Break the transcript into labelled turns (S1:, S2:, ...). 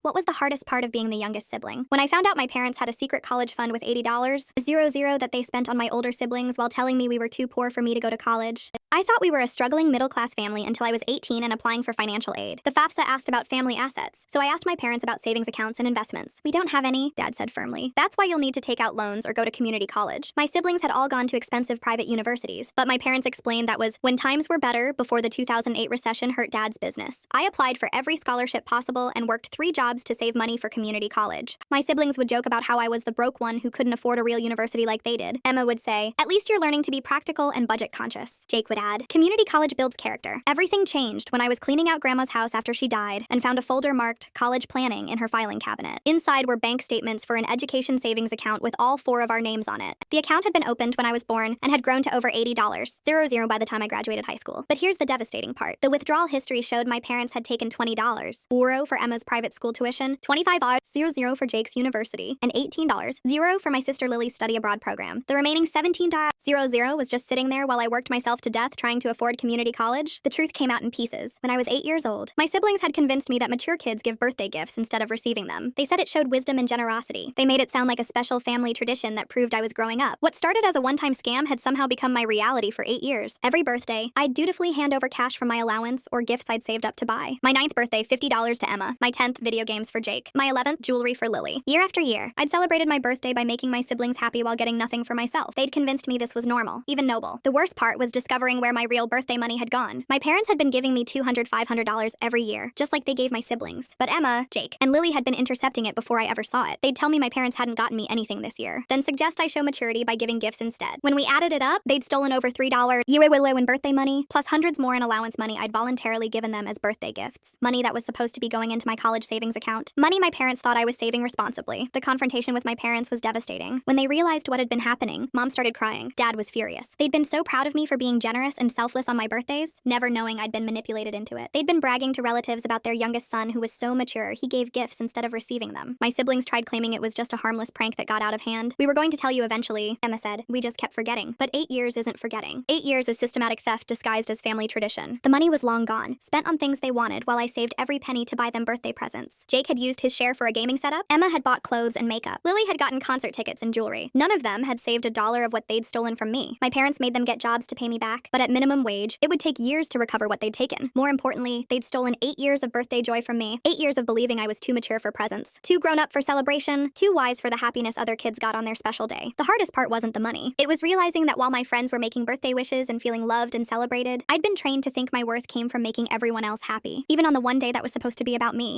S1: What was the hardest part of being the youngest sibling? When I found out my parents had a secret college fund with $80, that they spent on my older siblings while telling me we were too poor for me to go to college. I thought we were a struggling middle-class family until I was 18 and applying for financial aid. The FAFSA asked about family assets, so I asked my parents about savings accounts and investments. We don't have any, Dad said firmly. That's why you'll need to take out loans or go to community college. My siblings had all gone to expensive private universities, but my parents explained that was when times were better before the 2008 recession hurt Dad's business. I applied for every scholarship possible and worked 3 jobs to save money for community college. My siblings would joke about how I was the broke one who couldn't afford a real university like they did. Emma would say, "At least you're learning to be practical and budget conscious." Jake would add, "Community college builds character." Everything changed when I was cleaning out Grandma's house after she died and found a folder marked college planning in her filing cabinet. Inside were bank statements for an education savings account with all 4 of our names on it. The account had been opened when I was born and had grown to over $80, by the time I graduated high school. But here's the devastating part. The withdrawal history showed my parents had taken $20, €0 for Emma's private school tuition, $25 for Jake's university, and $18 for my sister Lily's study abroad program. The remaining $17 was just sitting there while I worked myself to death trying to afford community college. The truth came out in pieces. When I was 8 years old, my siblings had convinced me that mature kids give birthday gifts instead of receiving them. They said it showed wisdom and generosity. They made it sound like a special family tradition that proved I was growing up. What started as a one-time scam had somehow become my reality for 8 years. Every birthday, I'd dutifully hand over cash from my allowance or gifts I'd saved up to buy. My 9th birthday, $50 to Emma. My 10th, video games for Jake. My 11th, jewelry for Lily. Year after year, I'd celebrated my birthday by making my siblings happy while getting nothing for myself. They'd convinced me this was normal, even noble. The worst part was discovering where my real birthday money had gone. My parents had been giving me $200, $500 every year, just like they gave my siblings. But Emma, Jake, and Lily had been intercepting it before I ever saw it. They'd tell me my parents hadn't gotten me anything this year, then suggest I show maturity by giving gifts instead. When we added it up, they'd stolen over $3 in birthday money, plus hundreds more in allowance money I'd voluntarily given them as birthday gifts. Money that was supposed to be going into my college savings account. Money my parents thought I was saving responsibly. The confrontation with my parents was devastating. When they realized what had been happening, Mom started crying. Dad was furious. They'd been so proud of me for being generous and selfless on my birthdays, never knowing I'd been manipulated into it. They'd been bragging to relatives about their youngest son who was so mature he gave gifts instead of receiving them. My siblings tried claiming it was just a harmless prank that got out of hand. "We were going to tell you eventually," Emma said. "We just kept forgetting." But 8 years isn't forgetting. 8 years is systematic theft disguised as family tradition. The money was long gone, spent on things they wanted while I saved every penny to buy them birthday presents. Jake had used his share for a gaming setup. Emma had bought clothes and makeup. Lily had gotten concert tickets and jewelry. None of them had saved $1 of what they'd stolen from me. My parents made them get jobs to pay me back, but at minimum wage, it would take years to recover what they'd taken. More importantly, they'd stolen 8 years of birthday joy from me, 8 years of believing I was too mature for presents, too grown up for celebration, too wise for the happiness other kids got on their special day. The hardest part wasn't the money. It was realizing that while my friends were making birthday wishes and feeling loved and celebrated, I'd been trained to think my worth came from making everyone else happy, even on the one day that was supposed to be about me.